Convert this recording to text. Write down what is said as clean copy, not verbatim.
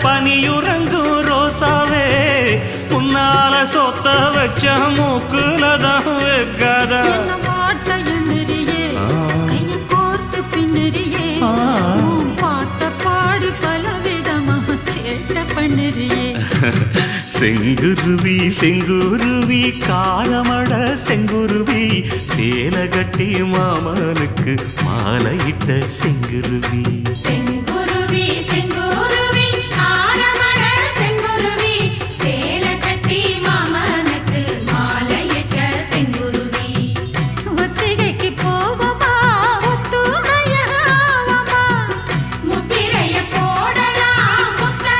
பனியுறங்கும் ரோசாவே உன்னால சொத்த வச்ச மூக்குலதான் வைக்காதா செங்குருவி செங்குருவி காலமட செங்குருவி சேல கட்டி மாமனுக்கு மாலையிட்ட செங்குருவி.